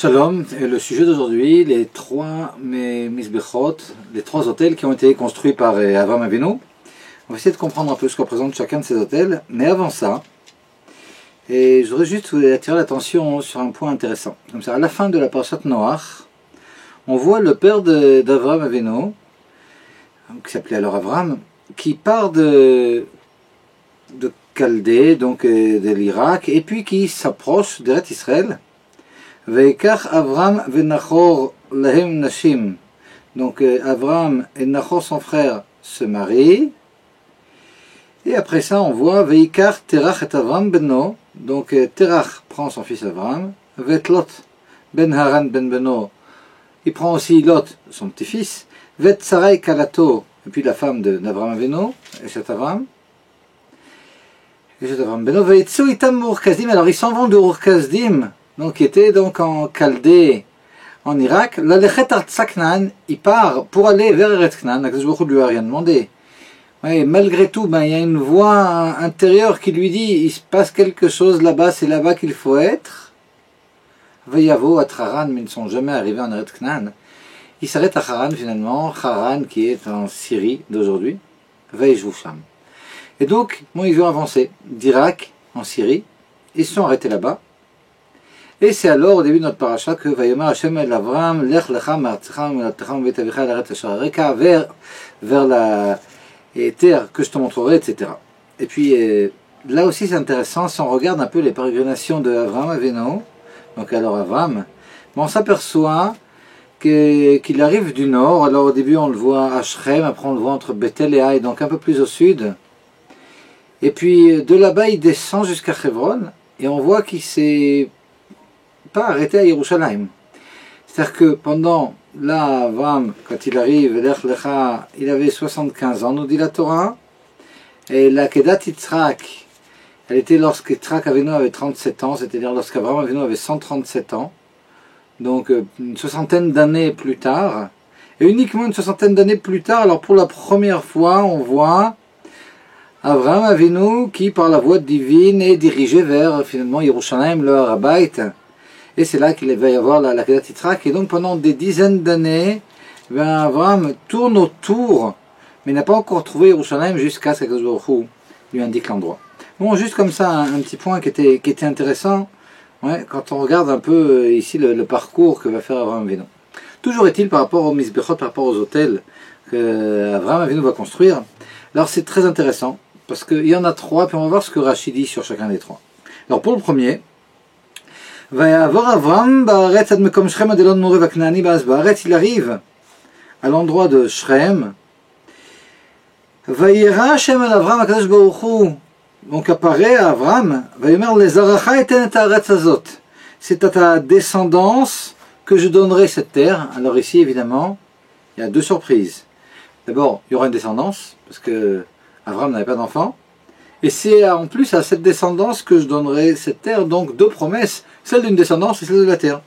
Shalom, et le sujet d'aujourd'hui, les trois misbechot, les trois hôtels qui ont été construits par Avraham Avinu. On va essayer de comprendre un peu ce que représente chacun de ces hôtels, mais avant ça, et je voudrais juste attirer l'attention sur un point intéressant. Comme ça, à la fin de la parashat Noach, on voit le père d'Avraham Avinu, qui s'appelait alors Avraham, qui part de Chaldée, donc de l'Irak, et puis qui s'approche d'Eretz Israël. Veikach Avram venachor lahem nashim. Donc Avram et Nachor, son frère, se marient. Et après ça, on voit Veikach Terach et Avram beno. Donc Terach prend son fils Avram. Vet Lot ben Haran ben beno. Il prend aussi Lot, son petit-fils. Vet Sarai Kalato. Et puis la femme d'Avram Avinu, Eshet Avram. Eshet Avram beno. Veitzu itam Ur-Kasdim. Alors ils s'en vont de Ur-Kasdim, donc qui était donc en Chaldée, en Irak. Lalechet Artsa Knan, il part pour aller vers Eretz Knan. Akadosh Baruch Hu lui a rien demandé. Ouais, malgré tout, il y a une voix intérieure qui lui dit, il se passe quelque chose là-bas, c'est là-bas qu'il faut être. Vayavo à Haran, mais ils ne sont jamais arrivés en Eretz Knan. Il s'arrête à Haran finalement, Haran qui est en Syrie d'aujourd'hui. Vayejvu Sham. Et donc, ils ont avancé d'Irak en Syrie, ils se sont arrêtés là-bas. Et c'est alors au début de notre paracha que Vayomer Hashem el Avram lech lecha ma'artzecha u'moladecha u'beit avicha l'Eretz asher areka vers la terre que je te montrerai, etc. Et puis là aussi c'est intéressant, si on regarde un peu les pérégrinations de Avraham Avinu, donc alors Avram, on s'aperçoit qu'il arrive du nord. Alors au début on le voit à Shrem, après on le voit entre Bethel et Haï, donc un peu plus au sud. Et puis de là-bas il descend jusqu'à Hebron, et on voit qu'il s'est pas arrêté à Yerushalayim. C'est-à-dire que pendant là, Avram, quand il arrive, Lech Lecha, il avait 75 ans, nous dit la Torah, et la Kedat Yitzhak, elle était lorsque Yitzhak Avinu avait 37 ans, c'est-à-dire lorsqu'Avraham Avinu avait 137 ans, donc une soixantaine d'années plus tard, et uniquement une soixantaine d'années plus tard, alors pour la première fois, on voit Avraham Avinu qui, par la voie divine, est dirigé vers finalement Yerushalayim, le Har HaBayit. Et c'est là qu'il va y avoir la Kedat Yitzhak. Et donc pendant des dizaines d'années, Avraham tourne autour, mais n'a pas encore trouvé Yerushalayim jusqu'à ce qu'Akadosh Baruch Hu lui indique l'endroit. Bon, juste comme ça, un petit point qui était intéressant, ouais, quand on regarde un peu ici le parcours que va faire Avraham Avinu. Toujours est-il par rapport aux misbechot, par rapport aux hôtels que Avraham Avinu va construire. Alors c'est très intéressant, parce qu'il y en a trois, puis on va voir ce que Rashi dit sur chacun des trois. Alors pour le premier, il arrive à l'endroit de Shrem. Donc apparaît à Avram, c'est à ta descendance que je donnerai cette terre. Alors ici évidemment il y a deux surprises. D'abord il y aura une descendance, parce que Avram n'avait pas d'enfant. Et c'est en plus à cette descendance que je donnerai cette terre, donc deux promesses, celle d'une descendance et celle de la terre.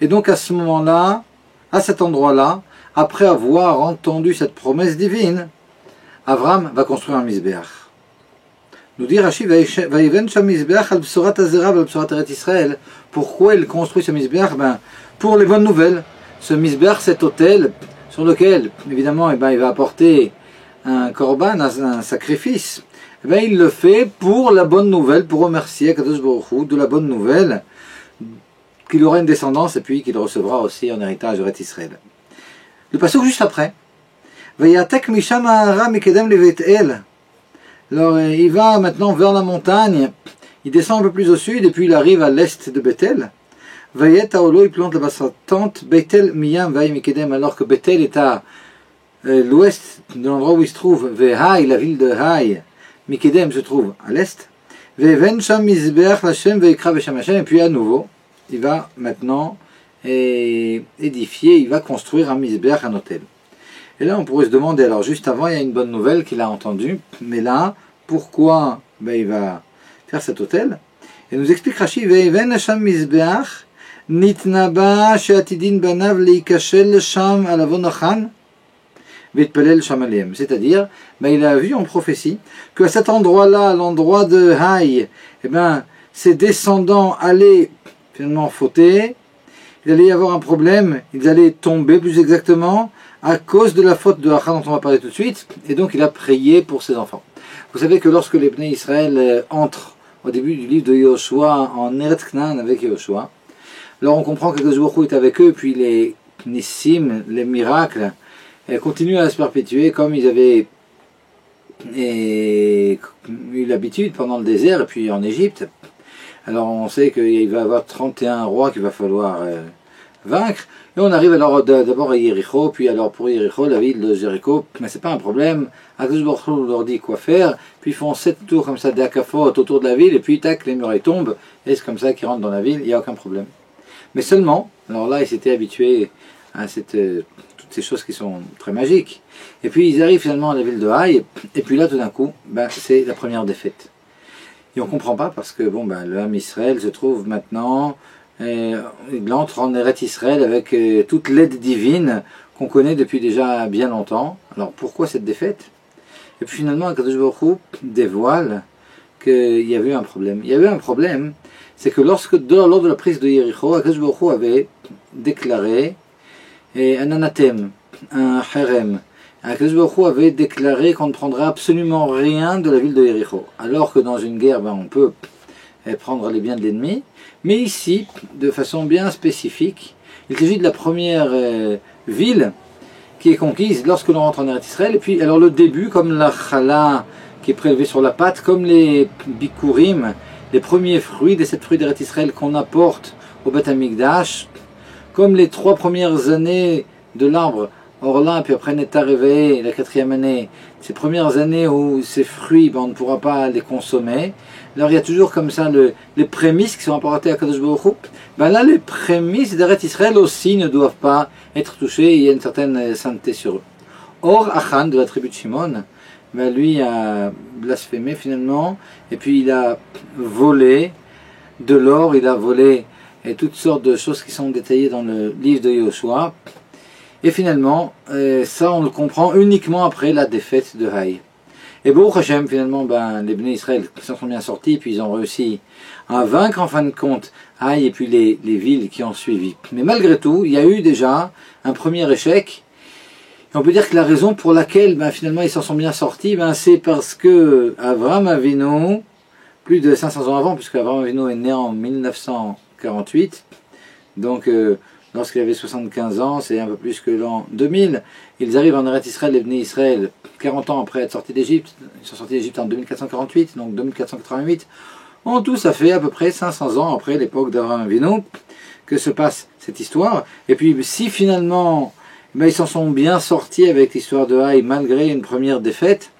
Et donc à ce moment-là, à cet endroit-là, après avoir entendu cette promesse divine, Avram va construire un misbeach. Nous dit Rashi, pourquoi il construit ce misbeach? Pour les bonnes nouvelles. Ce misbeach, cet autel, sur lequel, évidemment, il va apporter un korban, un sacrifice, il le fait pour la bonne nouvelle, pour remercier Akadosh Baruch Hu de la bonne nouvelle qu'il aura une descendance et puis qu'il recevra aussi en héritage de Eretz Israël. Le passage juste après, alors il va maintenant vers la montagne, il descend un peu plus au sud et puis il arrive à l'est de Bethel. Il plante là-bas sa tente, Bethel Miyam Vaï Mikedem, alors que Bethel est à l'ouest de l'endroit où il se trouve, Vehaï, la ville de Haï, Mikedem se trouve à l'est, et puis à nouveau, il va maintenant édifier, il va construire un misbeach, un autel. Et là on pourrait se demander, alors juste avant il y a une bonne nouvelle qu'il a entendue, mais là, pourquoi il va faire cet autel? Et nous explique Rashi, Ve'ven Hasham misbeach, nitnaba she'atidin banav leikashel sham alavonachan, c'est-à-dire, il a vu en prophétie qu'à cet endroit-là, l'endroit de Haï, ses descendants allaient finalement fauter, il allait y avoir un problème, ils allaient tomber plus exactement, à cause de la faute de Achan dont on va parler tout de suite, et donc il a prié pour ses enfants. Vous savez que lorsque les Bnei Israël entrent au début du livre de Yoshua en Eretz Canaan avec Yoshua, alors on comprend que Akadosh Baruch Hu est avec eux, puis les Nissim, les miracles, continuent à se perpétuer comme ils avaient eu l'habitude pendant le désert et puis en Égypte. Alors on sait qu'il va y avoir 31 rois qu'il va falloir vaincre. Et on arrive alors d'abord à Yéricho, puis alors pour Yéricho, la ville de Jéricho, mais c'est pas un problème. Akadosh Baruch Hu leur dit quoi faire, puis ils font 7 tours comme ça d'Akafot autour de la ville, et puis tac, les murailles tombent, et c'est comme ça qu'ils rentrent dans la ville, il n'y a aucun problème. Mais seulement, alors là ils s'étaient habitués à toutes ces choses qui sont très magiques. Et puis ils arrivent finalement à la ville de Haï, et puis là tout d'un coup, c'est la première défaite. Et on ne comprend pas parce que le Ham Israël se trouve maintenant, il entre en Eretz Israël avec toute l'aide divine qu'on connaît depuis déjà bien longtemps. Alors pourquoi cette défaite? Et puis finalement, Akadosh Baruch Hu dévoile qu'il y avait eu un problème. Il y avait un problème, c'est que lors de la prise de Yéricho, Akadosh Baruch Hu avait déclaré un anathème, un harem. Akadosh Baruch Hu avait déclaré qu'on ne prendrait absolument rien de la ville de Yéricho. Alors que dans une guerre, on peut prendre les biens de l'ennemi. Mais ici, de façon bien spécifique, il s'agit de la première ville qui est conquise lorsque l'on rentre en Eretz Israël. Et puis, alors le début, comme la chala qui est prélevée sur la pâte, comme les bikurim, les premiers fruits des 7 fruits d'Eretz Israël qu'on apporte au Beth Amikdash, comme les 3 premières années de l'arbre Orla, puis après Neta Réveillé, la 4e année, ces premières années où ces fruits, on ne pourra pas les consommer. Alors il y a toujours comme ça les prémices qui sont apportées à Kadosh Baruch Hu. Là, les prémices d'Eretz Israël aussi ne doivent pas être touchées, il y a une certaine sainteté sur eux. Or, Achan, de la tribu de Shimon, lui a blasphémé finalement, et puis il a volé de l'or, il a volé toutes sortes de choses qui sont détaillées dans le livre de Yoshua. Et finalement, ça on le comprend uniquement après la défaite de Haï. Et Baruch Hashem, finalement, les Bnei Israël s'en sont bien sortis, puis ils ont réussi à vaincre en fin de compte Haï et puis les villes qui ont suivi. Mais malgré tout, il y a eu déjà un premier échec. Et on peut dire que la raison pour laquelle finalement ils s'en sont bien sortis, c'est parce que Avraham Avinu, plus de 500 ans avant, puisque Avraham Avinu est né en 1948, donc lorsqu'il avait 75 ans, c'est un peu plus que l'an 2000, ils arrivent en Eretz Israël, les Bnei Israël, 40 ans après être sortis d'Égypte, ils sont sortis d'Égypte en 2448, donc 2488, en tout ça fait à peu près 500 ans après l'époque d'Avraham Avinu que se passe cette histoire. Et puis si finalement ils s'en sont bien sortis avec l'histoire de Haï malgré une première défaite,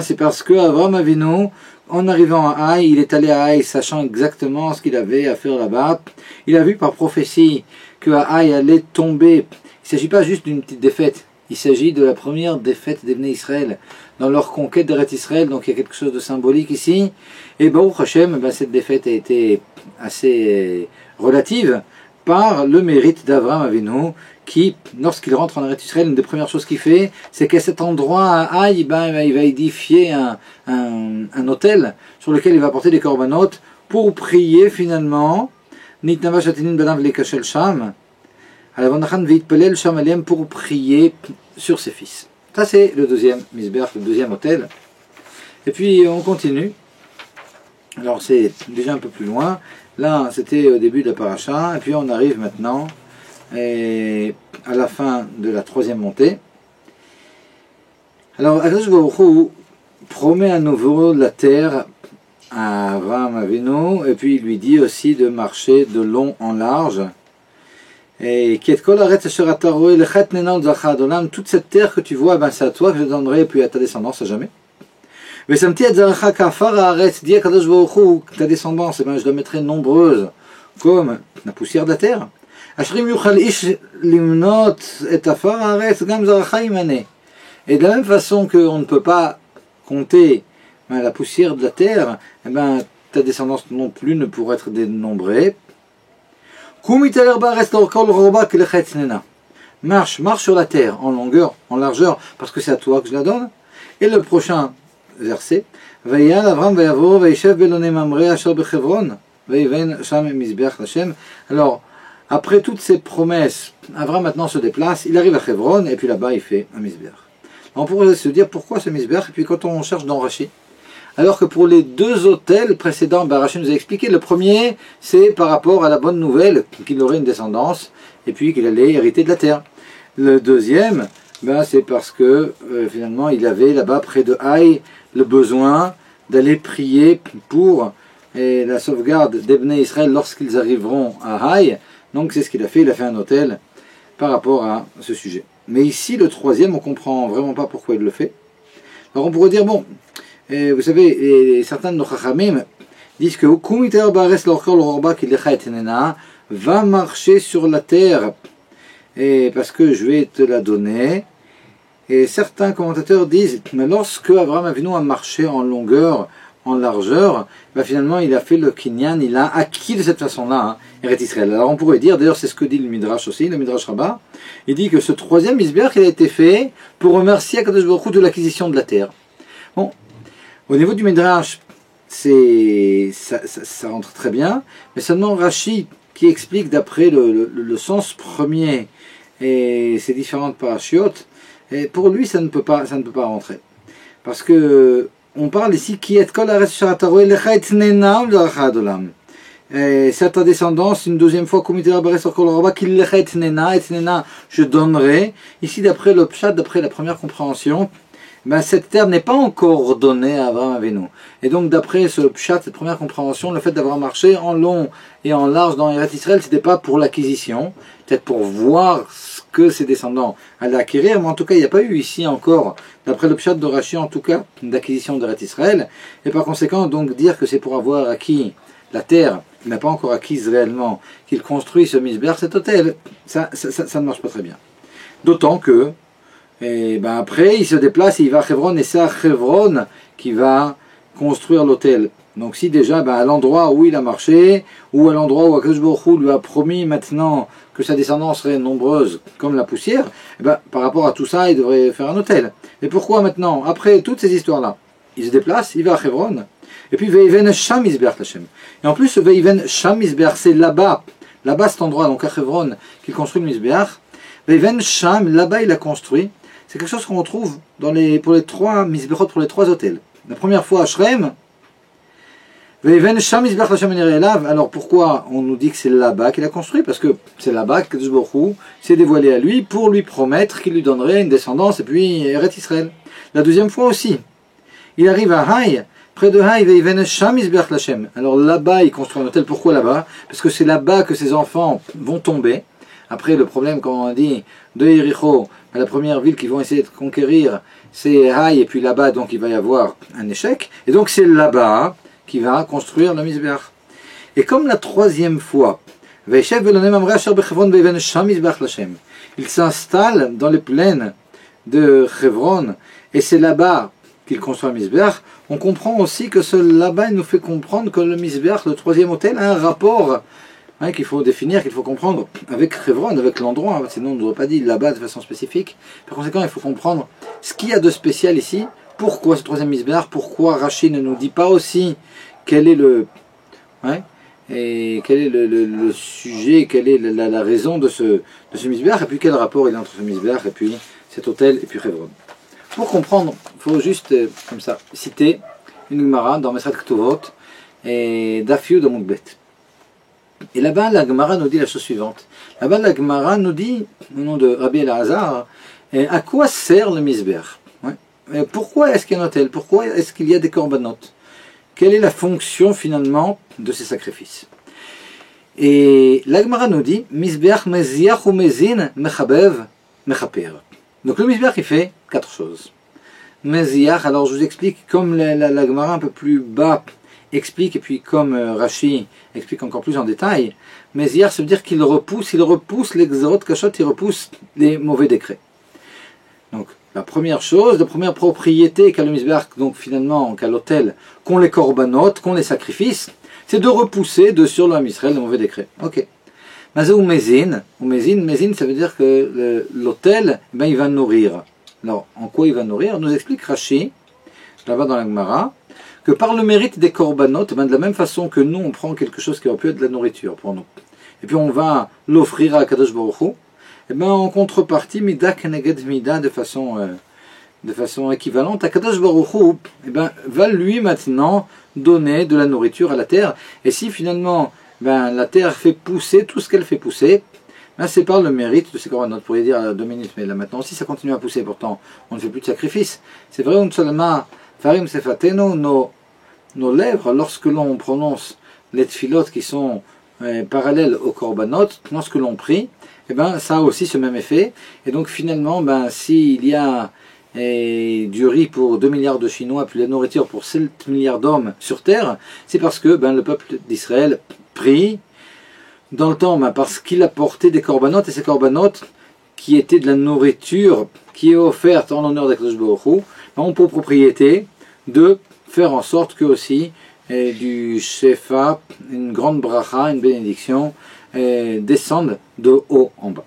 c'est parce que Avraham Avinu, en arrivant à Haï, il est allé à Haï sachant exactement ce qu'il avait à faire là-bas. Il a vu par prophétie que Haï allait tomber. Il ne s'agit pas juste d'une petite défaite, il s'agit de la première défaite des Bnei Israël dans leur conquête d'Eretz Israël, donc il y a quelque chose de symbolique ici. Et Baruch Hashem, cette défaite a été assez relative par le mérite d'Avraham Avinu, qui, lorsqu'il rentre en Eretz Israël, une des premières choses qu'il fait, c'est qu'à cet endroit, à Haï, il va édifier un autel sur lequel il va apporter des corbanotes pour prier finalement, pour prier sur ses fils. Ça c'est le deuxième misbeach, le deuxième autel. Et puis on continue. Alors c'est déjà un peu plus loin. Là c'était au début de la paracha, et puis on arrive maintenant à la fin de la 3e montée. Alors Akadosh Baruch Hu promet à nouveau la terre à Avraham Avinu, et puis il lui dit aussi de marcher de long en large. Et toute cette terre que tu vois, c'est à toi que je donnerai, et puis à ta descendance à jamais. Mais ça me dit dit à Kadosh Baruch Hu, ta descendance, je la mettrai nombreuse comme la poussière de la terre. Et de la même façon qu'on ne peut pas compter la poussière de la terre, ta descendance non plus ne pourra être dénombrée. Marche sur la terre, en longueur, en largeur, parce que c'est à toi que je la donne. Et le prochain verset, Veiven Sham Mizbeach Hashem. Alors, après toutes ces promesses, Avram maintenant se déplace, il arrive à Hebron, et puis là-bas il fait un Mizbeach. On pourrait se dire pourquoi ce Mizbeach, et puis quand on cherche dans Rashi, alors que pour les deux autels précédents, Rashi nous a expliqué, le premier, c'est par rapport à la bonne nouvelle qu'il aurait une descendance, et puis qu'il allait hériter de la terre. Le deuxième, c'est parce que finalement il avait là-bas près de Haï le besoin d'aller prier pour la sauvegarde d'Ebné Israël lorsqu'ils arriveront à Haï. Donc c'est ce qu'il a fait, il a fait un autel par rapport à ce sujet. Mais ici, le troisième, on ne comprend vraiment pas pourquoi il le fait. Alors on pourrait dire, bon, vous savez, certains de nos chachamim disent que va marcher sur la terre parce que je vais te la donner. Et certains commentateurs disent, mais lorsque Abraham Avinu a marché en longueur, en largeur, finalement il a fait le kinyan, il a acquis de cette façon-là Eretz Israël. Alors on pourrait dire, d'ailleurs c'est ce que dit le Midrash aussi, le Midrash Rabbah, il dit que ce troisième Mizbeach il a été fait pour remercier Akadosh Baruch Hu de l'acquisition de la terre. Bon, au niveau du Midrash, ça rentre très bien, mais seulement Rashi qui explique d'après le sens premier et ces différentes parachiotes, et pour lui ça ne peut pas rentrer. Parce que on parle ici qui est kol haaretz asher ata roeh lecha etznena u'le'aracha ad olam. C'est ta descendance, une deuxième fois, je donnerai. Ici, d'après le pshat, d'après la première compréhension, cette terre n'est pas encore donnée à Abraham Avinu. Et donc, d'après ce pshat, cette première compréhension, le fait d'avoir marché en long et en large dans Eretz Israël, c'était pas pour l'acquisition, peut-être pour voir ce que ses descendants allaient acquérir, mais en tout cas, il n'y a pas eu ici encore, d'après le pshat de Rashi, en tout cas, d'acquisition d'Eretz Israël. Et par conséquent, donc, dire que c'est pour avoir acquis la terre, il n'a pas encore acquise réellement, qu'il construit ce Mizbeach, cet hôtel, ça ne marche pas très bien. D'autant que, après, il se déplace, il va à Hebron, et c'est à Hebron qu'il va construire l'hôtel. Donc si déjà, à l'endroit où il a marché, ou à l'endroit où Akadosh Baruch Hu lui a promis maintenant que sa descendance serait nombreuse comme la poussière, par rapport à tout ça, il devrait faire un hôtel. Mais pourquoi maintenant, après toutes ces histoires-là, il se déplace, il va à Hebron, et puis Veiven Sham Mizbeach Hashem. Et en plus, ce Veiven Sham Mizbeach, c'est là-bas cet endroit, donc à Hebron, qu'il construit le Mizbeach. Veiven Sham, là-bas il a construit. C'est quelque chose qu'on retrouve pour les trois Mizbeachot, pour les trois hôtels. La première fois à Shrem, Veiven Sham Mizbeach Hashem Nirei Elav. Alors pourquoi on nous dit que c'est là-bas qu'il a construit? Parce que c'est là-bas que Kadosh Baruch Hu s'est dévoilé à lui pour lui promettre qu'il lui donnerait une descendance et puis Eretz Israël. La deuxième fois aussi, il arrive à Haï. Près de Haï, Veiven Sham Mizbeach Hashem. Alors là-bas, il construit un hôtel. Pourquoi là-bas? Parce que c'est là-bas que ses enfants vont tomber. Après, le problème, comme on dit, de Yericho, la première ville qu'ils vont essayer de conquérir, c'est Haï, et puis là-bas, donc il va y avoir un échec. Et donc c'est là-bas qu'il va construire le Mizbeach. Et comme la troisième fois, il s'installe dans les plaines de Hebron, et c'est là-bas qu'il construit un Mizbeach, on comprend aussi que ce là-bas il nous fait comprendre que le Mizbeach, le troisième hôtel, a un rapport qu'il faut définir, qu'il faut comprendre avec Hebron, avec l'endroit, sinon on ne doit pas dire là-bas de façon spécifique. Par conséquent, il faut comprendre ce qu'il y a de spécial ici, pourquoi ce troisième Mizbeach, pourquoi Rashi ne nous dit pas aussi quel est le sujet, quelle est la raison de ce Mizbeach, et puis quel rapport il y a entre ce Mizbeach et puis cet hôtel et puis Hebron. Pour comprendre, il faut juste, comme ça, citer une Gemara dans Mesrat Ketuvot et Daf Yud Amud Bet. Et là-bas, la Gemara nous dit la chose suivante. Là-bas, la Gemara nous dit, au nom de Rabbi Elazar, à quoi sert le Mizbeach? Pourquoi est-ce qu'il y a un hôtel? Pourquoi est-ce qu'il y a des korbanot? Quelle est la fonction, finalement, de ces sacrifices? Et la Gemara nous dit, Mizbeach meziach ou mezin mechabev mechaper. Donc le Mizbeach, il fait 4 choses. Meziach, alors je vous explique, comme la Gemara un peu plus bas explique, et puis comme Rashi explique encore plus en détail, Meziach, ça veut dire qu'il repousse les Gzerot Kashot, il repousse les mauvais décrets. Donc la première chose, la première propriété qu'a le Mizbeach, donc finalement qu'a l'autel, qu'ont les korbanot, qu'ont les sacrifices, c'est de repousser de sur l'homme Israël les mauvais décrets. Ok. Mazou Mezin, ça veut dire que l'autel, il va nourrir. Alors, en quoi il va nourrir? Nous explique Rashi, là-bas dans la Gemara, que par le mérite des corbanotes, de la même façon que nous on prend quelque chose qui aurait pu être de la nourriture pour nous, et puis on va l'offrir à Kadosh Baruch Hu, et en contrepartie, mida keneged mida, de façon équivalente, Kadosh Baruch Hu, va lui maintenant donner de la nourriture à la terre. Et si finalement la terre fait pousser tout ce qu'elle fait pousser, c'est par le mérite de ces corbanotes. Vous pourriez dire à 2 minutes, mais là maintenant aussi ça continue à pousser, pourtant on ne fait plus de sacrifice. C'est vrai, farim sefateno, nos lèvres, lorsque l'on prononce les tfilotes qui sont parallèles aux corbanotes, lorsque l'on prie, ça a aussi ce même effet. Et donc finalement, s'il y a du riz pour 2 milliards de Chinois, puis la nourriture pour 7 milliards d'hommes sur terre, c'est parce que le peuple d'Israël prie dans le temps, parce qu'il a porté des corbanotes, et ces corbanotes qui étaient de la nourriture qui est offerte en l'honneur d'Akadosh Baruch Hu, ont pour propriété de faire en sorte que aussi du shefa, une grande bracha, une bénédiction, descendent de haut en bas.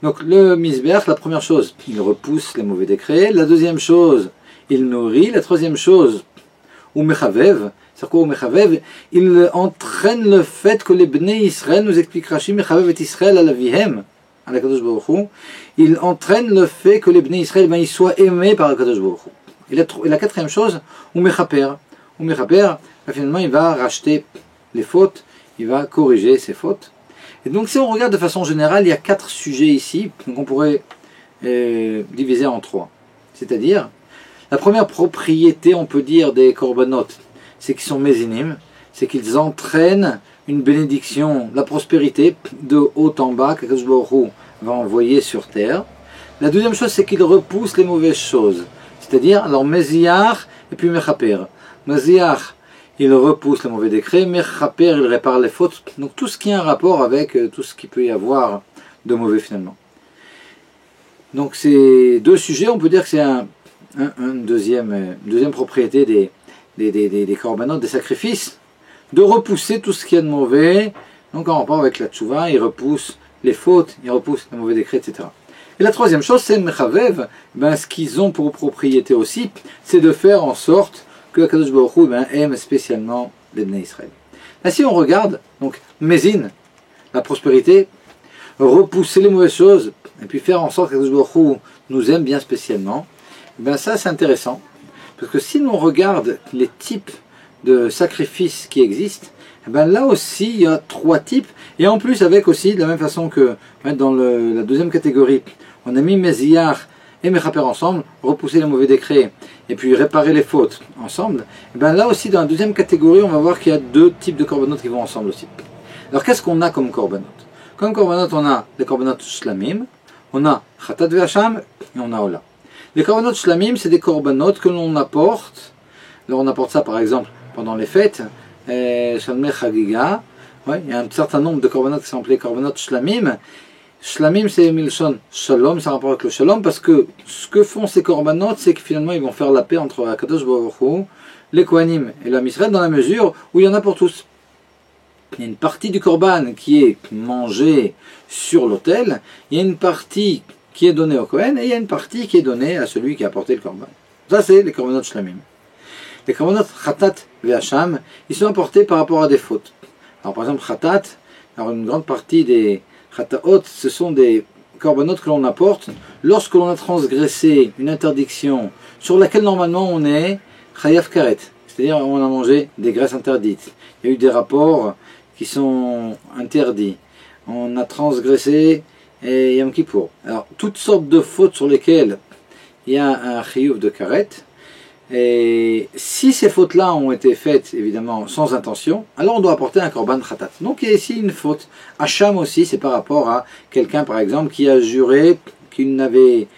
Donc le misbeach, la première chose, il repousse les mauvais décrets. La deuxième chose, il nourrit. La troisième chose, ou mechavev, c'est quoi ou mechavev? Il entraîne le fait que les bnei Israël, nous explique Rashi, mechavev et Israël à la vihem, à la Kadosh Baruch Hu, il entraîne le fait que les bnei Israël, ils soient aimés par la Kadosh Baruch Hu. Et la quatrième chose, ou mechaper. Ou mechaper, finalement, il va racheter les fautes, il va corriger ses fautes. Et donc si on regarde de façon générale, il y a 4 sujets ici, donc on pourrait diviser en 3. C'est-à-dire, la première propriété, on peut dire, des corbanotes, c'est qu'ils sont mésinim, c'est qu'ils entraînent une bénédiction, la prospérité, de haut en bas, que Kadosh Baruch Hu va envoyer sur terre. La deuxième chose, c'est qu'ils repoussent les mauvaises choses. C'est-à-dire, alors Méziar et puis Mechaper. Méziar, il repousse les mauvais décrets, Mechaper, il répare les fautes. Donc tout ce qui a un rapport avec tout ce qu'il peut y avoir de mauvais finalement. Donc ces 2 sujets, on peut dire que c'est une deuxième propriété des corbanotes, des sacrifices, de repousser tout ce qu'il y a de mauvais. Donc en rapport avec la tchouva, il repousse les fautes, il repousse les mauvais décrets, etc. Et la troisième chose, c'est le mechavev. Ce qu'ils ont pour propriété aussi, c'est de faire en sorte que Kadosh Baruch Hu aime spécialement les Bnei Israël. Là, si on regarde, donc, Mézine, la prospérité, repousser les mauvaises choses, et puis faire en sorte que Kadosh Baruch Hu nous aime bien spécialement, ça c'est intéressant, parce que si l'on regarde les types de sacrifices qui existent, là aussi il y a 3 types, et en plus avec aussi, de la même façon que dans la deuxième catégorie, on a mis Méziar et Mechaper ensemble, repousser les mauvais décrets, et puis réparer les fautes ensemble, là aussi dans la deuxième catégorie, on va voir qu'il y a 2 types de corbanotes qui vont ensemble aussi. Alors qu'est-ce qu'on a comme corbanotes? Comme corbanotes, on a les corbanotes shlamim, on a chatat ve'asham, et on a ola. Les corbanotes shlamim, c'est des corbanotes que l'on apporte. Alors on apporte ça par exemple pendant les fêtes, Shalmei Chagiga, il y a un certain nombre de corbanotes qui sont appelés corbanotes shlamim. Shlamim, c'est Milshon Shalom, ça rapporte avec le Shalom, parce que ce que font ces corbanotes, c'est que finalement ils vont faire la paix entre Akadosh Baruch Hu, les Kohanim et la Misraël, dans la mesure où il y en a pour tous. Il y a une partie du korban qui est mangée sur l'autel, il y a une partie qui est donnée au Kohen, et il y a une partie qui est donnée à celui qui a apporté le korban. Ça, c'est les corbanotes shlamim. Les corbanotes chatat ve'asham, ils sont apportés par rapport à des fautes. Alors par exemple, chatat, alors une grande partie des chataot, ce sont des corbanotes que l'on apporte lorsque l'on a transgressé une interdiction sur laquelle normalement on est chayav karet, c'est-à-dire on a mangé des graisses interdites, il y a eu des rapports qui sont interdits, on a transgressé Yom Kippour. Alors toutes sortes de fautes sur lesquelles il y a un chiyuv de karet. Et si ces fautes-là ont été faites, évidemment, sans intention, alors on doit apporter un korban khatat. Donc il y a ici une faute. Hacham aussi, c'est par rapport à quelqu'un, par exemple, qui a juré qu'il n'avait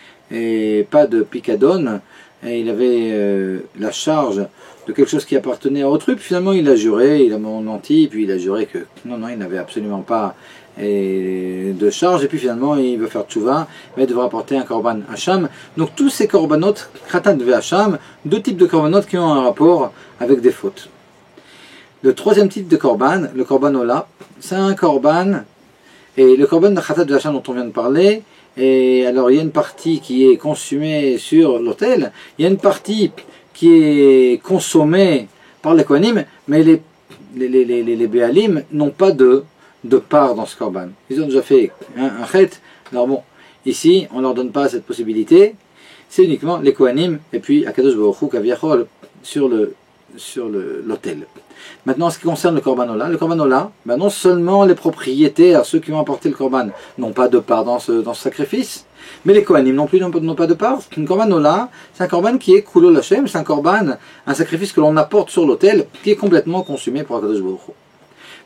pas de picadone, et il avait la charge de quelque chose qui appartenait à autrui, puis finalement il a juré, il a menti, puis il a juré que non, il n'avait absolument pas de charge, et puis finalement il veut faire tchouva, mais il devra apporter un korban hacham. Donc tous ces corbanotes, khatat ve hacham, 2 types de corbanotes qui ont un rapport avec des fautes. Le troisième type de korban, le korban ola, c'est un korban, et le korban de khatat ve hacham dont on vient de parler, et alors il y a une partie qui est consumée sur l'autel, il y a une partie qui est consommée par les Kohanim, mais les Béalim n'ont pas de part dans ce korban. Ils ont déjà fait un chet, alors bon, ici on ne leur donne pas cette possibilité, c'est uniquement les Kohanim et puis Akadosh Baruch Hu Kaviachol sur l'autel. Maintenant, en ce qui concerne le korban ola, ben non seulement les propriétaires, ceux qui vont apporter le korban, n'ont pas de part dans ce sacrifice, mais les Kohanim non plus n'ont pas de part. Un korban ola, c'est un korban qui est kulo l'Hashem, c'est un korban, un sacrifice que l'on apporte sur l'autel, qui est complètement consumé pour Akadosh Baruch Hu.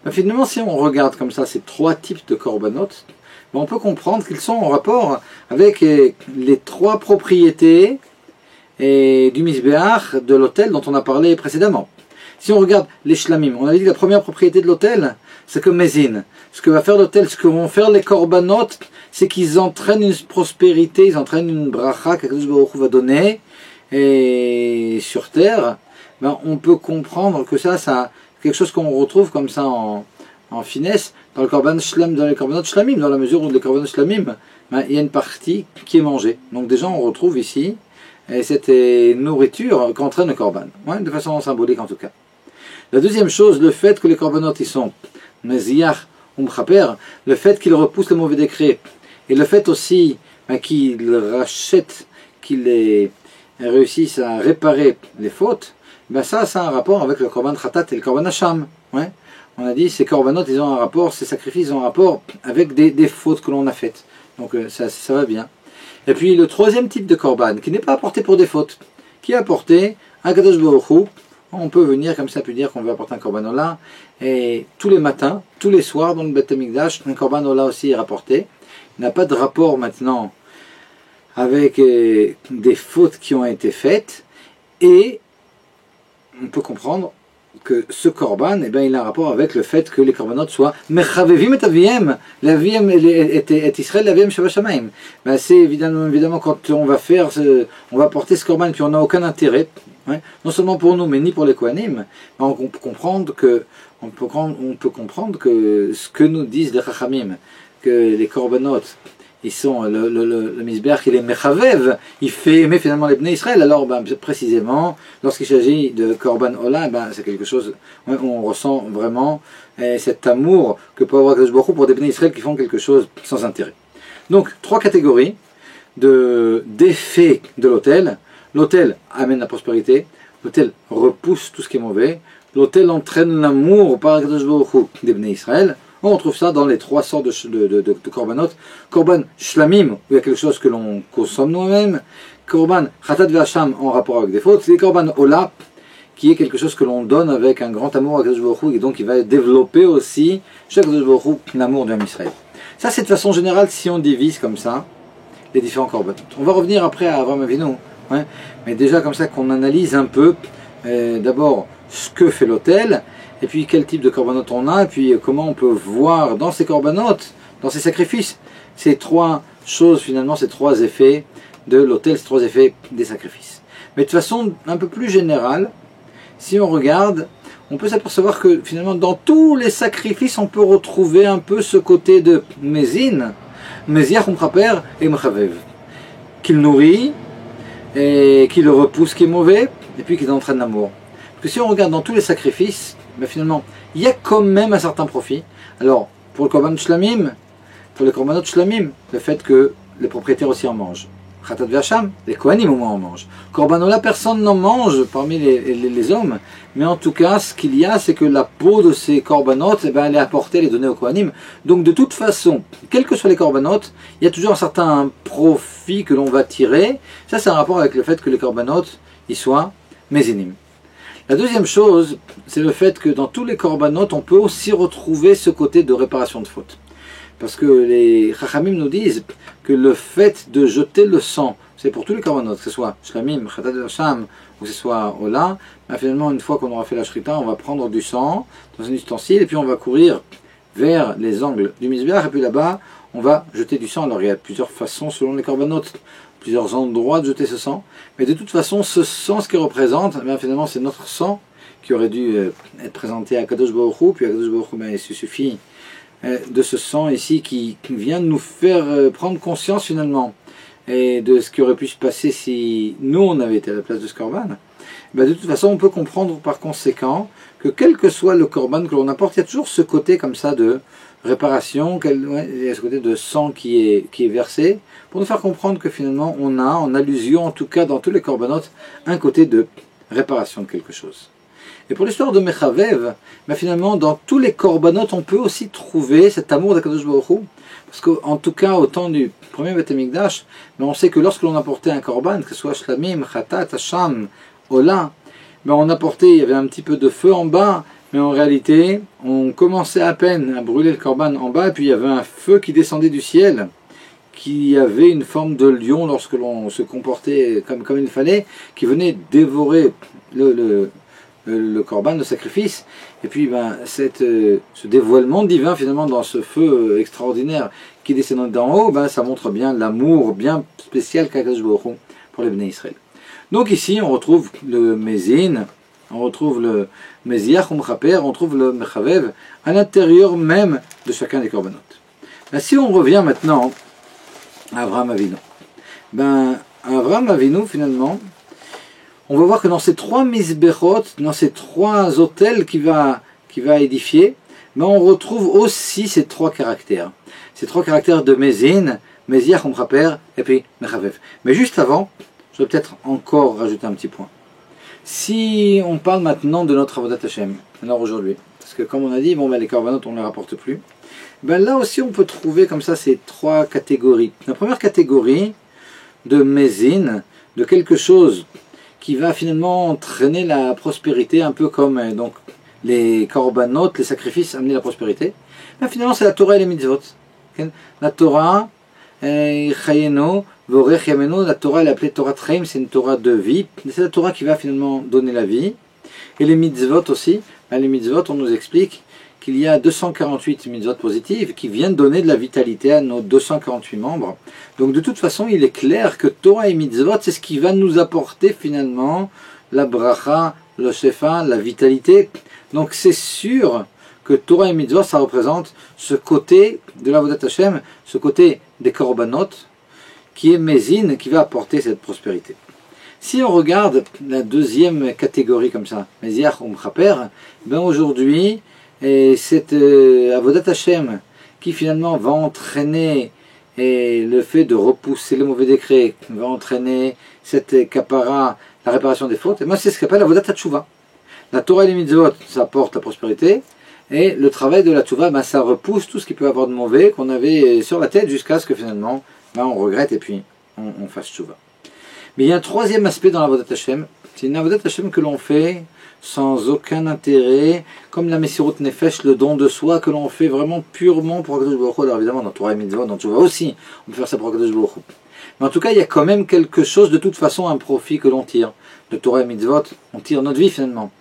Ben finalement, si on regarde comme ça ces trois types de korbanot, ben on peut comprendre qu'ils sont en rapport avec les trois propriétés du misbéach de l'autel dont on a parlé précédemment. Si on regarde les shlamim, on avait dit que la première propriété de l'autel, c'est que mézine. Ce que va faire l'autel, ce que vont faire les korbanot, c'est qu'ils entraînent une prospérité, ils entraînent une bracha qu'Akadosh Baruch Hu va donner et sur terre. Ben, on peut comprendre que ça quelque chose qu'on retrouve comme ça en finesse dans le korban shlam, dans les korbanot shlamim, dans la mesure où les korbanot shlamim, ben, il y a une partie qui est mangée. Donc déjà on retrouve ici cette nourriture qu'entraîne le korban, de façon symbolique en tout cas. La deuxième chose, le fait que les korbanot ils sont meziach ou mchaper, le fait qu'ils repoussent le mauvais décret, et le fait aussi qu'ils rachètent, qu'ils réussissent à réparer les fautes, ben ça a un rapport avec le korban khatat et le korban hacham. On a dit ces korbanot ils ont un rapport, ces sacrifices ont un rapport avec des fautes que l'on a faites. Donc ça va bien. Et puis le troisième type de korban, qui n'est pas apporté pour des fautes, qui est apporté à Kadosh Baruch Hu. On peut venir comme ça, puis dire qu'on veut apporter un korban ola, et tous les matins, tous les soirs dans le Beth Amikdash, un korban ola aussi est rapporté. Il n'a pas de rapport maintenant avec des fautes qui ont été faites, et on peut comprendre que ce korban, il a un rapport avec le fait que les korbanot soient mechavevim et aviem, l'aviem et Israël, l'aviem shava shamayim. C'est évidemment quand on va porter ce korban, puis on n'a aucun intérêt, non seulement pour nous, mais ni pour les Kohanim, on peut comprendre que ce que nous disent les Chachamim, que les korbanot, ils sont le misbeach, il est mechavev, il fait aimer finalement les Bnei Israël. Alors précisément, lorsqu'il s'agit de korban ola, c'est quelque chose où on ressent vraiment cet amour que peut avoir Kadosh Baruch Hu pour des Bnei Israël qui font quelque chose sans intérêt. Donc trois catégories d'effets de l'autel. L'autel amène la prospérité, l'autel repousse tout ce qui est mauvais, l'autel entraîne l'amour par Kadosh Baruch Hu des Bnei Israël. On retrouve ça dans les trois sortes de korbanot. Korban shlamim, où il y a quelque chose que l'on consomme nous-mêmes. Korban chatat ve'asham, en rapport avec des fautes. C'est korban ola, qui est quelque chose que l'on donne avec un grand amour à Kadosh Baruch Hu, et donc il va développer aussi chez Kadosh Baruch Hu l'amour de Israël. Ça, c'est de façon générale si on divise comme ça les différents korbanot. On va revenir après à Avraham Avinu, mais déjà comme ça qu'on analyse un peu d'abord ce que fait l'autel, et puis quel type de korbanot on a, et puis comment on peut voir dans ces korbanot, dans ces sacrifices, ces trois choses finalement, ces trois effets de l'autel, ces trois effets des sacrifices. Mais de façon un peu plus générale, si on regarde, on peut s'apercevoir que finalement dans tous les sacrifices, on peut retrouver un peu ce côté de mézine, méziach umchaper et mechavev, qu'il nourrit, et qu'il repousse ce qui est mauvais, et puis qu'il entraîne l'amour. Parce que si on regarde dans tous les sacrifices, finalement, il y a quand même un certain profit. Alors, pour le korban shlamim, pour les korbanot shlamim, le fait que les propriétaires aussi en mangent. Chatat ve'asham, les kohanim au moins en mangent. Korban ola, personne n'en mange parmi les hommes, mais en tout cas, ce qu'il y a, c'est que la peau de ces korbanot, elle est apportée, elle est donnée aux kohanim. Donc, de toute façon, quels que soient les korbanot, il y a toujours un certain profit que l'on va tirer. Ça, c'est un rapport avec le fait que les korbanot, ils soient mézinim. La deuxième chose, c'est le fait que dans tous les korbanot, on peut aussi retrouver ce côté de réparation de faute. Parce que les chachamim nous disent que le fait de jeter le sang, c'est pour tous les korbanot, que ce soit shlamim, chatat ve'asham, ou que ce soit ola, finalement, une fois qu'on aura fait la shrita, on va prendre du sang dans un ustensile, et puis on va courir vers les angles du misbeach, et puis là-bas, on va jeter du sang. Alors il y a plusieurs façons selon les korbanot, plusieurs endroits de jeter ce sang, mais de toute façon ce sang, ce qu'il représente, finalement c'est notre sang qui aurait dû être présenté à Kadosh Baruch Hu, puis à Kadosh Baruch Hu, il suffit de ce sang ici qui vient de nous faire prendre conscience finalement et de ce qui aurait pu se passer si nous on avait été à la place de ce korban. ben, de toute façon, on peut comprendre par conséquent que quel que soit le korban que l'on apporte, il y a toujours ce côté comme ça de réparation, il y a ce côté de sang qui est versé, pour nous faire comprendre que finalement on a, en allusion, en tout cas dans tous les korbanot, un côté de réparation de quelque chose. Et pour l'histoire de Mechavev, ben finalement dans tous les korbanot, on peut aussi trouver cet amour d'Akadosh Baruch Hu, parce qu'en tout cas au temps du premier Beth Amikdash, ben on sait que lorsque l'on apportait un korban, que ce soit Shlamim, Chatat, Hasham, Ola, ben on apportait, il y avait un petit peu de feu en bas, mais en réalité, on commençait à peine à brûler le korban en bas, et puis il y avait un feu qui descendait du ciel, qui avait une forme de lion lorsque l'on se comportait comme il fallait, qui venait dévorer le korban, le sacrifice, et puis ben, ce dévoilement divin finalement dans ce feu extraordinaire qui descend d'en haut, ben, ça montre bien l'amour bien spécial qu'Akadosh Baruch Hu pour les Bnei Israël. Donc ici on retrouve le Mézine, on retrouve le Méziach ou Mechaper, on trouve le Mechavev à l'intérieur même de chacun des korbanot. Ben, si on revient maintenant à Avraham Avinu, ben, Avraham Avinu finalement, on va voir que dans ces trois misbechot, dans ces trois autels qu'il va édifier, ben on retrouve aussi ces trois caractères. Ces trois caractères de Mézine, Méziach, Mechaper et puis Mechavev. Mais juste avant, je vais peut-être encore rajouter un petit point. Si on parle maintenant de notre Avodat Hashem, alors aujourd'hui, parce que comme on a dit, bon ben les korbanot on ne les rapporte plus, ben là aussi on peut trouver comme ça ces trois catégories. La première catégorie de Mézine, de quelque chose qui va finalement entraîner la prospérité, un peu comme donc les korbanot, les sacrifices amener la prospérité. Ben, finalement c'est la Torah et les mitzvot. La Torah, Chayeno, Vorech Yameno, la Torah elle est appelée Torah Treim, c'est une Torah de vie. C'est la Torah qui va finalement donner la vie. Et les mitzvot aussi, ben, les mitzvot on nous explique qu'il y a 248 mitzvot positives qui viennent donner de la vitalité à nos 248 membres. Donc de toute façon, il est clair que Torah et mitzvot, c'est ce qui va nous apporter finalement la bracha, le shefa, la vitalité. Donc c'est sûr que Torah et mitzvot, ça représente ce côté de l'Avodat Hashem, ce côté des korbanot, qui est Mézine, qui va apporter cette prospérité. Si on regarde la deuxième catégorie comme ça, Méziach ou Mechaper, ben aujourd'hui, cette Avodat Hashem qui finalement va entraîner le fait de repousser les mauvais décrets, va entraîner cette kapara, la réparation des fautes, et ben c'est ce qu'on appelle Avodat Teshuvah. La Torah et les mitzvot, ça apporte la prospérité, et le travail de la Teshuvah, ben ça repousse tout ce qui peut avoir de mauvais qu'on avait sur la tête jusqu'à ce que finalement ben on regrette et puis on fasse Teshuvah. Mais il y a un troisième aspect dans l'Avodat Hashem, c'est une Avodat Hashem que l'on fait sans aucun intérêt, comme la Messirut Nefesh, le don de soi, que l'on fait vraiment purement pour Akadosh Baruch Hu. Alors évidemment, dans Torah et Mitzvot, dans Teshuvah aussi, on peut faire ça pour Akadosh Baruch Hu. Mais en tout cas, il y a quand même quelque chose, de toute façon, un profit que l'on tire. De Torah et Mitzvot, on tire notre vie finalement.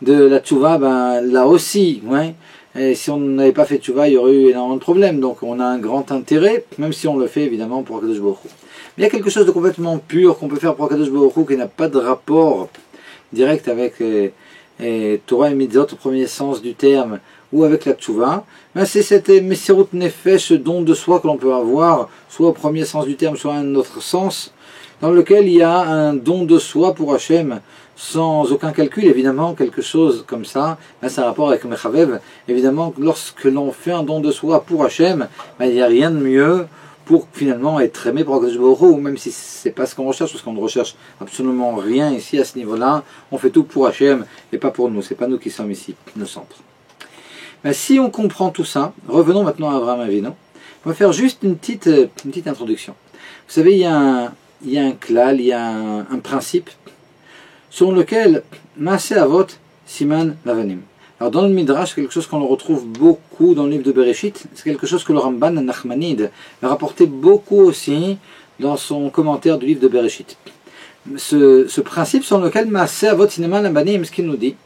De la Teshuvah, ben là aussi, ouais. Et si on n'avait pas fait Teshuvah, il y aurait eu énormément de problèmes. Donc on a un grand intérêt, même si on le fait évidemment pour Akadosh Baruch Hu. Mais il y a quelque chose de complètement pur qu'on peut faire pour Akadosh Baruch Hu qui n'a pas de rapport direct avec Torah et Mitzvot au premier sens du terme, ou avec la Teshuvah, ben c'est cette Messirut Nefesh, ce don de soi que l'on peut avoir, soit au premier sens du terme, soit à un autre sens, dans lequel il y a un don de soi pour Hachem, sans aucun calcul, évidemment, quelque chose comme ça, ben c'est un rapport avec Mechavev. Évidemment, lorsque l'on fait un don de soi pour Hachem, ben il n'y a rien de mieux pour finalement être aimé par Akadosh Baruch Hu, même si c'est pas ce qu'on recherche, parce qu'on ne recherche absolument rien ici à ce niveau-là, on fait tout pour Hachem et pas pour nous, c'est pas nous qui sommes ici, le centre. Mais si on comprend tout ça, revenons maintenant à Avraham Avinu, on va faire juste une petite introduction. Vous savez, il y a un klal, il y a un principe sur lequel Maaseh Avot Siman Lavanim. Alors dans le Midrash, c'est quelque chose qu'on retrouve beaucoup dans le livre de Bereshit, c'est quelque chose que le Ramban Nachmanide a rapporté beaucoup aussi dans son commentaire du livre de Bereshit. Ce principe sur lequel Maaseh Avot Siman Lavanim, ce qu'il nous dit,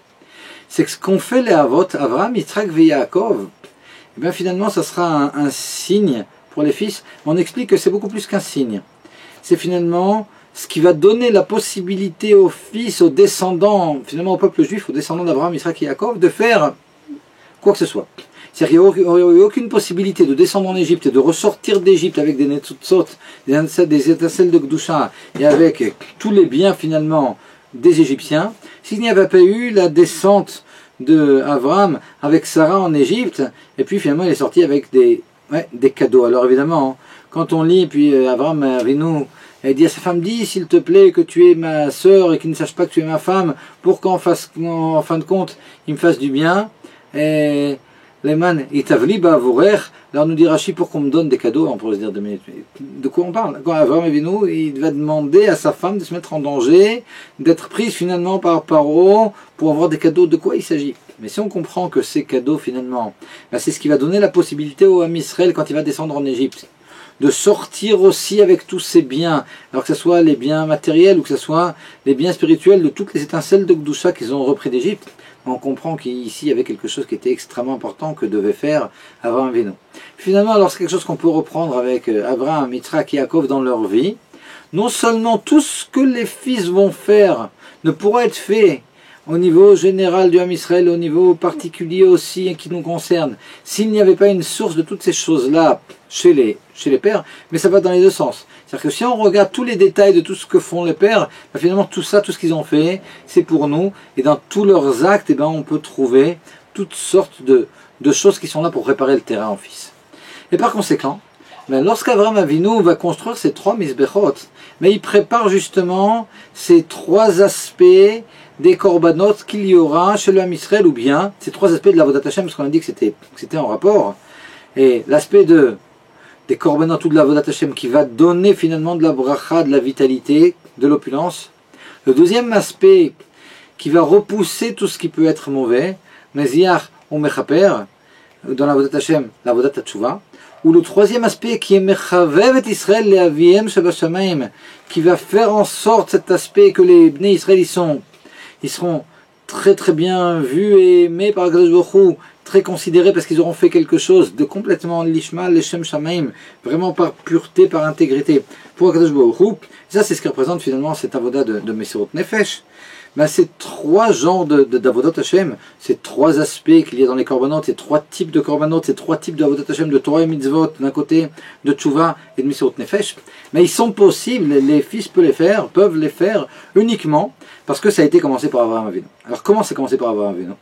c'est que ce qu'ont fait les Avot, Avraham, Yitzhak et Yaakov, et bien finalement ça sera un signe pour les fils, mais on explique que c'est beaucoup plus qu'un signe. C'est finalement ce qui va donner la possibilité aux fils, aux descendants, finalement au peuple juif, aux descendants d'Abraham, Yitzhak et Yaakov, de faire quoi que ce soit. C'est-à-dire qu'il n'y aurait eu aucune possibilité de descendre en Égypte et de ressortir d'Égypte avec des netzutzot, des étincelles de Gdusha, et avec tous les biens finalement des Égyptiens, s'il n'y avait pas eu la descente de Abraham avec Sarah en Égypte, et puis finalement il est sorti avec des cadeaux. Alors évidemment, quand on lit, puis Abraham Avinu dit à sa femme, dis s'il te plaît que tu es ma sœur et qu'il ne sache pas que tu es ma femme, pour qu'en fin de compte il me fasse du bien. Et Leman itavli ba'avorer. Alors nous dit Rashi, pour qu'on me donne des cadeaux, on pourrait se dire 2 minutes, de quoi on parle? Quand Abraham Avinu, il va demander à sa femme de se mettre en danger, d'être prise finalement par Paro pour avoir des cadeaux, de quoi il s'agit? Mais si on comprend que ces cadeaux finalement, c'est ce qui va donner la possibilité au Ham Israël quand il va descendre en Égypte, de sortir aussi avec tous ses biens, alors que ce soit les biens matériels ou que ce soit les biens spirituels de toutes les étincelles de Gdusha qu'ils ont repris d'Égypte, on comprend qu'ici il y avait quelque chose qui était extrêmement important que devait faire Abraham Avinu. Finalement, alors c'est quelque chose qu'on peut reprendre avec Abraham, Yitzhak et Yaakov dans leur vie. Non seulement tout ce que les fils vont faire ne pourra être fait au niveau général du Ham Israël, au niveau particulier aussi qui nous concerne, s'il n'y avait pas une source de toutes ces choses-là chez les pères, mais ça va dans les deux sens. C'est-à-dire que si on regarde tous les détails de tout ce que font les pères, finalement tout ça, tout ce qu'ils ont fait, c'est pour nous, et dans tous leurs actes, on peut trouver toutes sortes de choses qui sont là pour préparer le terrain en fils. Et par conséquent, lorsqu'Abraham Avinu va construire ces 3 Mizbechot, mais il prépare justement ces 3 aspects des korbanot qu'il y aura chez le Ham Israël, ou bien ces 3 aspects de la Avodat Hashem, parce qu'on a dit que c'était en rapport, et l'aspect des korbanot ou de la Avodat Hashem qui va donner finalement de la bracha, de la vitalité, de l'opulence. Le deuxième aspect qui va repousser tout ce qui peut être mauvais, Meziach ou Mechaper, dans la Avodat Hashem, la Avodat Tshuva. Ou le troisième aspect qui est Mechavev et Israël le Aviem Shebashamayim, qui va faire en sorte cet aspect que les Bnei Israël ils seront très très bien vus et aimés par Akadosh Baruch Hu, très considérés parce qu'ils auront fait quelque chose de complètement lishma, leshem shamaim, vraiment par pureté, par intégrité pour Akadosh Baruch Hu. Ça c'est ce qui représente finalement cette avoda de Mesirut Nefesh. Ces 3 genres d'Avodot Hashem, ces 3 aspects qu'il y a dans les korbanot, ces 3 types de korbanot, ces 3 types d'Avodot Hashem, de Torah et Mitzvot d'un côté, de Tshuva et de Mesirut Nefesh, mais ils sont possibles, les fils peuvent les faire uniquement parce que ça a été commencé par Abraham Avinu. Alors comment c'est commencé par Abraham Avinu?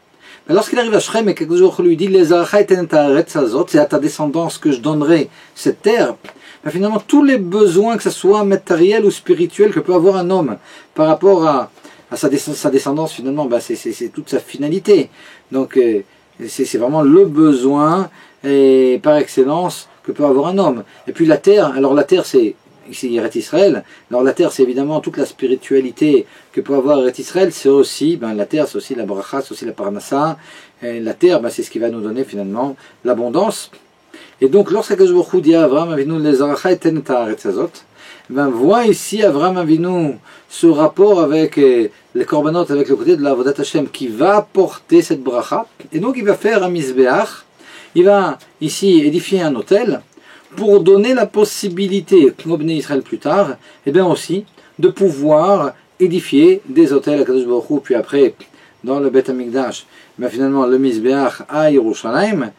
Lorsqu'il arrive à Shrem et quelque jour lui dit les c'est à ta descendance que je donnerai cette terre, finalement tous les besoins, que ce soit matériel ou spirituel que peut avoir un homme par rapport à sa descendance finalement, c'est toute sa finalité. Donc c'est vraiment le besoin par excellence que peut avoir un homme. Et puis la terre, alors la terre c'est ici Eretz Israël, alors la terre c'est évidemment toute la spiritualité que peut avoir Eretz Israël, c'est aussi, la terre c'est aussi la bracha, c'est aussi la parnassa, et la terre c'est ce qui va nous donner finalement l'abondance. Et donc lorsqu'Akadosh Baruch Hu dit à Abraham Avinu les aracha eten et haaretz hazot, voit ici Abraham Avinu ce rapport avec les korbanot, avec le côté de la Avodat Hashem qui va apporter cette bracha, et donc il va faire un misbeach, il va ici édifier un autel pour donner la possibilité aux Bnei Israël plus tard, aussi de pouvoir édifier des autels à Kadosh Baruch Hu, puis après dans le Beth Amikdash, finalement le misbeach à Yerushalayim,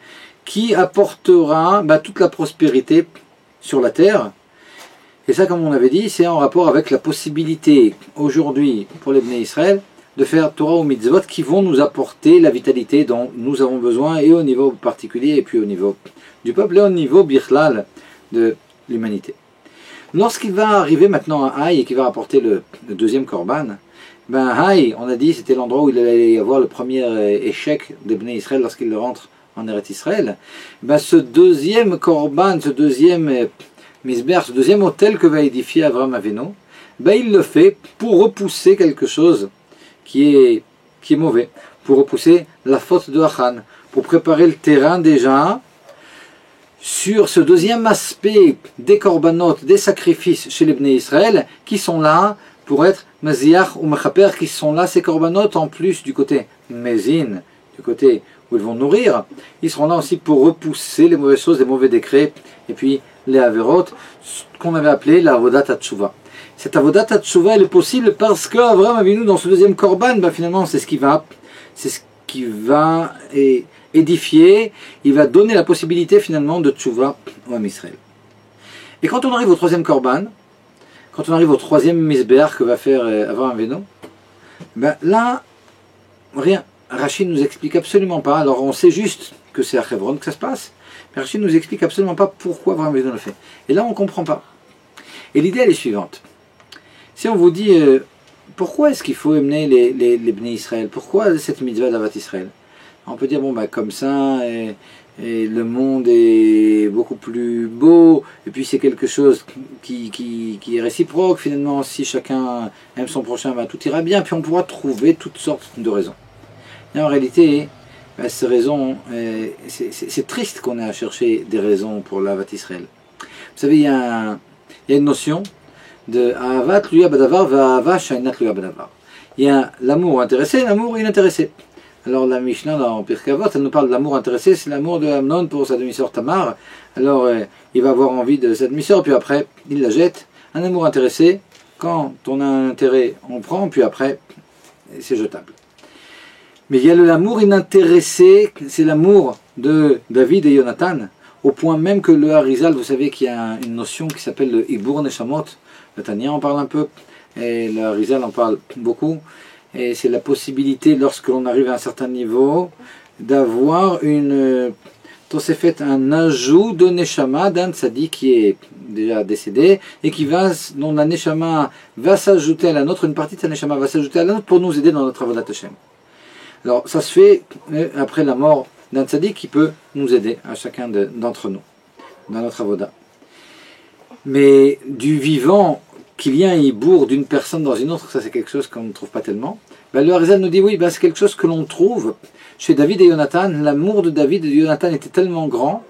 qui apportera toute la prospérité sur la terre. Et ça, comme on avait dit, c'est en rapport avec la possibilité aujourd'hui pour les Bnei Israël de faire Torah ou Mitzvot qui vont nous apporter la vitalité dont nous avons besoin, et au niveau particulier, et puis au niveau du peuple, et au niveau bichlal de l'humanité. Lorsqu'il va arriver maintenant à Haï et qu'il va apporter le deuxième korban, Haï, on a dit, c'était l'endroit où il allait y avoir le premier échec des Bnei Israël lorsqu'il rentre en Eretz Israël. Ce deuxième korban, ce deuxième Misber, ce deuxième autel que va édifier Abraham Avinu, il le fait pour repousser quelque chose qui est mauvais, pour repousser la faute de Achan, pour préparer le terrain déjà sur ce deuxième aspect des korbanot, des sacrifices chez les Bnei Israël, qui sont là pour être Maziach ou Mechaper, qui sont là ces korbanot en plus du côté Mézine, du côté où ils vont nourrir, ils seront là aussi pour repousser les mauvaises choses, les mauvais décrets, et puis les Averot, ce qu'on avait appelé la Avodat Tshuva. Cette Avodat Tshuva, elle est possible parce qu'Abraham Avinu, dans ce deuxième korban, finalement, c'est ce qui va édifier, il va donner la possibilité finalement de Tshuva au Ham Israël. Et quand on arrive au troisième korban, quand on arrive au troisième misbeach que va faire Abraham Avinu, Ben là, rien. Rachid nous explique absolument pas. Alors on sait juste que c'est à Hebron que ça se passe, mais Rachid nous explique absolument pas pourquoi Abraham Avinu le fait. Et là on comprend pas. Et l'idée elle est suivante. Si on vous dit pourquoi est-ce qu'il faut amener les Bnei Israël, pourquoi cette mitzvah d'Avat Israël, on peut dire bon bah comme ça et le monde est beaucoup plus beau, et puis c'est quelque chose qui est réciproque, finalement si chacun aime son prochain, bah, tout ira bien, puis on pourra trouver toutes sortes de raisons. Et en réalité, bah, ces raisons, c'est triste qu'on ait à chercher des raisons pour l'Avat Israël. Vous savez, il y a une notion de Ahavat Tluya Badavar Va'ahava She'eina Tluya Badavar. Il y a l'amour intéressé et l'amour inintéressé. Alors la Mishnah dans Pirkei Avot, elle nous parle de l'amour intéressé, c'est l'amour de Amnon pour sa demi-sœur Tamar. Alors il va avoir envie de sa demi-sœur, puis après il la jette. Un amour intéressé, quand on a un intérêt, on prend, puis après c'est jetable. Mais il y a l'amour inintéressé, c'est l'amour de David et Jonathan, au point même que le Harizal, vous savez qu'il y a une notion qui s'appelle le Ibur Neshamot, le Tanya en parle un peu, et le Harizal en parle beaucoup. Et c'est la possibilité, lorsque l'on arrive à un certain niveau, d'avoir un ajout de Neshama d'un tzaddik qui est déjà décédé, et dont la Neshama va s'ajouter à la nôtre, une partie de sa Neshama va s'ajouter à la nôtre pour nous aider dans notre Avodat Hashem. Alors ça se fait après la mort d'un tzaddik qui peut nous aider, à chacun d'entre nous, dans notre Avodah. Mais du vivant, qu'il y ait un hibour d'une personne dans une autre, ça c'est quelque chose qu'on ne trouve pas tellement. Ben, le Harizal nous dit oui, ben, c'est quelque chose que l'on trouve chez David et Jonathan. L'amour de David et de Jonathan était tellement grand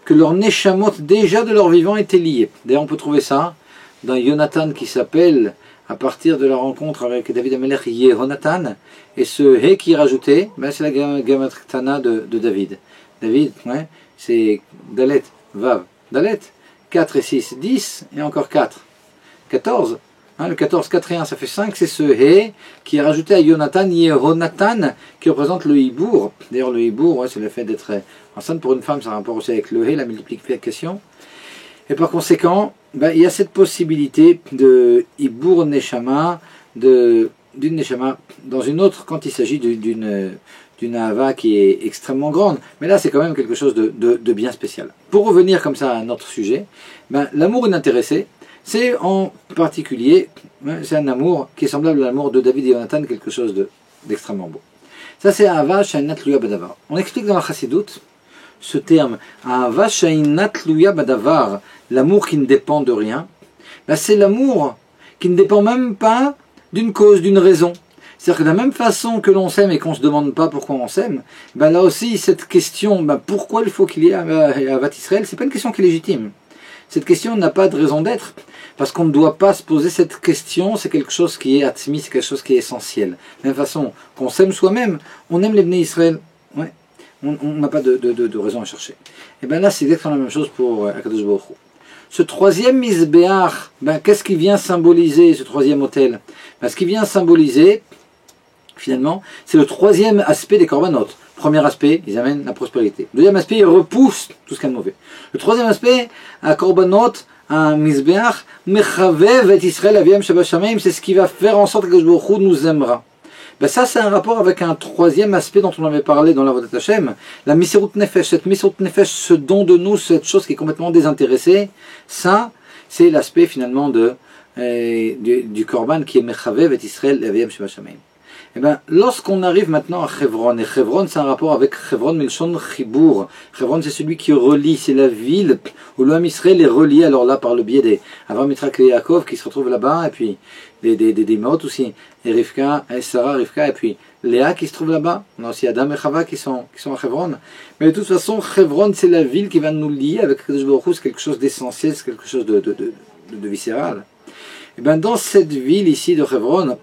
que leur neshamot déjà de leur vivant était lié. D'ailleurs on peut trouver ça dans Jonathan qui s'appelle, à partir de la rencontre avec David Amelech, Yehonatan, et ce He qui est rajouté, ben, c'est la Gematrtana de David. David, ouais, c'est Dalet, Vav, Dalet, 4 et 6, 10, et encore 4. 14, hein, le 14, 4 et 1, ça fait 5, c'est ce He qui est rajouté à Jonathan, Yehonatan, qui représente le Hibour. D'ailleurs, le Hibour, ouais, c'est le fait d'être enceinte pour une femme, ça a un rapport aussi avec le He, la multiplication. Et par conséquent, ben, il y a cette possibilité de Hibour Neshama, d'une Neshama dans une autre, quand il s'agit d'une Ahava qui est extrêmement grande. Mais là, c'est quand même quelque chose de bien spécial. Pour revenir comme ça à notre sujet, ben, l'amour inintéressé, c'est en particulier, c'est un amour qui est semblable à l'amour de David et Jonathan, quelque chose d'extrêmement beau. Ça c'est Ahava She'eina Tluya Badavar. On explique dans la Chassidoute ce terme, Ahava She'eina Tluya Badavar, l'amour qui ne dépend de rien. Ben, c'est l'amour qui ne dépend même pas d'une cause, d'une raison. C'est-à-dire que de la même façon que l'on s'aime et qu'on ne se demande pas pourquoi on s'aime, ben là aussi cette question, ben pourquoi il faut qu'il y ait Avat Israël, c'est pas une question qui est légitime. Cette question n'a pas de raison d'être, parce qu'on ne doit pas se poser cette question, c'est quelque chose qui est atzmi, c'est quelque chose qui est essentiel. De la même façon qu'on s'aime soi-même, on aime les Bnei Israël, ouais. On n'a pas de raison à chercher. Et bien là, c'est exactement la même chose pour Akadosh Baruch Hu. Ce troisième Mizbeach, ben, qu'est-ce qui vient symboliser ce troisième autel? Ben, ce qui vient symboliser, finalement, c'est le troisième aspect des korbanot. Premier aspect, ils amènent la prospérité. Deuxième aspect, ils repoussent tout ce qu'il y a de mauvais. Le troisième aspect, à korbanot, un Mizbeach, Mechavev et Israël Aviem Shabbat Shamayim, c'est ce qui va faire en sorte que Akadosh Baruch Hu nous aimera. Ben ça, c'est un rapport avec un troisième aspect dont on avait parlé dans la Avodat Hashem, la Misirut Nefesh. Cette Misirut Nefesh, ce don de nous, cette chose qui est complètement désintéressée, ça, c'est l'aspect finalement du Korban qui est Mechavev et Israël Aviem Shabbat Shamayim. Eh bien, lorsqu'on arrive maintenant à Hebron, et Hebron c'est un rapport avec Hebron Milshon Chibour. Hebron c'est celui qui relie, c'est la ville où l'homme Israël est relié, alors là par le biais des Avram Yitzhak et Yaakov qui se retrouvent là-bas, et puis des Maot aussi, et Rivka, et Sarah, Rivka, et puis Léa qui se trouve là-bas. On a aussi Adam et Chava qui sont à Hebron. Mais de toute façon, Hebron c'est la ville qui va nous lier avec Kadosh Baruch Hu, c'est quelque chose d'essentiel, c'est quelque chose de viscéral. Et bien dans cette ville ici de Hebron,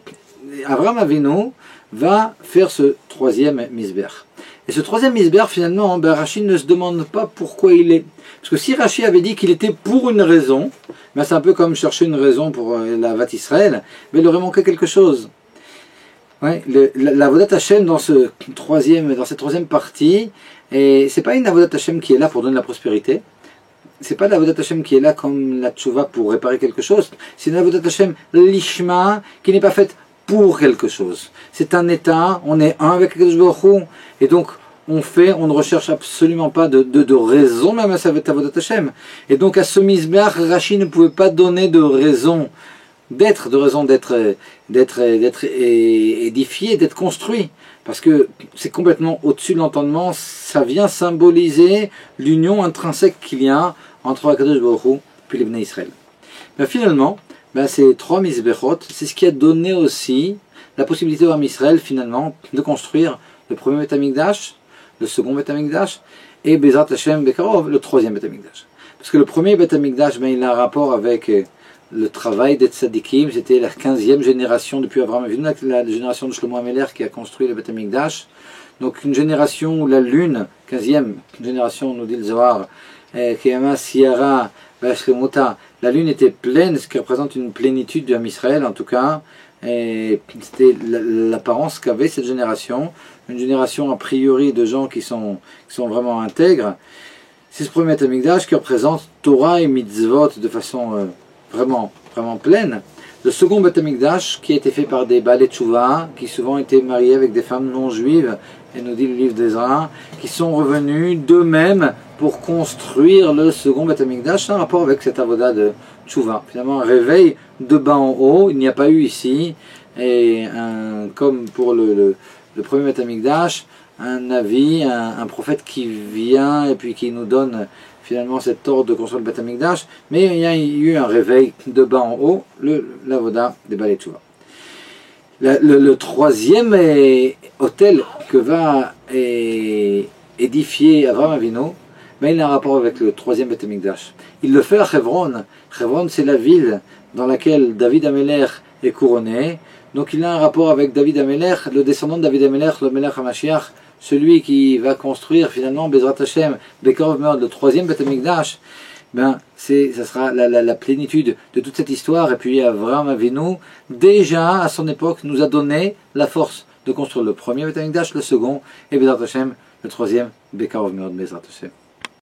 Abraham Avinu va faire ce troisième Mizbeach. Et ce troisième Mizbeach, finalement, ben, Rashi ne se demande pas pourquoi il est. Parce que si Rashi avait dit qu'il était pour une raison, ben, c'est un peu comme chercher une raison pour la Vat Israël, mais il aurait manqué quelque chose. Ouais, la Avodat Hashem dans cette troisième partie, et c'est pas une Avodat Hashem qui est là pour donner la prospérité. C'est pas la Avodat Hashem qui est là comme la Tchouva pour réparer quelque chose. C'est une Avodat Hashem lishma qui n'est pas faite pour quelque chose. C'est un état, on est un avec Akadosh Baruch Hu, et donc on ne recherche absolument pas de raison, même à Savet Avodat Hashem. Et donc à ce misbeach, Rashi ne pouvait pas donner de raison d'être édifié, d'être construit. Parce que c'est complètement au-dessus de l'entendement, ça vient symboliser l'union intrinsèque qu'il y a entre Akadosh Baruch Hu puis les Bnei Israël. Mais finalement, ces trois misbechot, c'est ce qui a donné aussi la possibilité au Ham Israël finalement de construire le premier Beth Amikdash, le second Beth Amikdash, et Bezrat Hashem Bekarov, le troisième Beth Amikdash. Parce que le premier Beth Amikdash, il a un rapport avec le travail des tzadikim, c'était la 15e génération depuis Abraham Avinu, la génération de Shlomo HaMelech qui a construit le Beth Amikdash. Donc une génération où la lune, 15e génération, nous dit le Zohar, Kiyama Siyara Vashremuta, la lune était pleine, ce qui représente une plénitude du Ham Israël en tout cas, et c'était l'apparence qu'avait cette génération, une génération a priori de gens qui sont vraiment intègres. C'est ce premier Beth Amikdash qui représente Torah et Mitzvot de façon vraiment pleine. Le second Beth Amikdash qui a été fait par des Baalei Tshuva qui souvent étaient mariés avec des femmes non juives, et nous dit le livre d'Ezra, qui sont revenus d'eux-mêmes pour construire le second Beth Amikdash, en rapport avec cette avoda de Tshuva. Finalement un réveil de bas en haut, il n'y a pas eu ici, et comme pour le premier Beth Amikdash, un avis, un prophète qui vient et puis qui nous donne finalement cet ordre de construire le Beth Amikdash, mais il y a eu un réveil de bas en haut, l'avoda des Baalei Tshuva. Le troisième hôtel que va édifier Avraham Avinu, il a un rapport avec le troisième Beth Amikdash. Il le fait à Hebron. Hebron, c'est la ville dans laquelle David HaMelech est couronné. Donc il a un rapport avec David HaMelech, le descendant de David HaMelech, le Melech HaMashiach, celui qui va construire finalement Bezrat Hashem, Bekarov Meod, le troisième Beth Amikdash. Ça sera la plénitude de toute cette histoire. Et puis Avraham Avinu, déjà à son époque, nous a donné la force de construire le premier Beth Amikdash, le second, et Bezrat Hashem, le troisième, Bekarov Meod, Bezrat Hashem.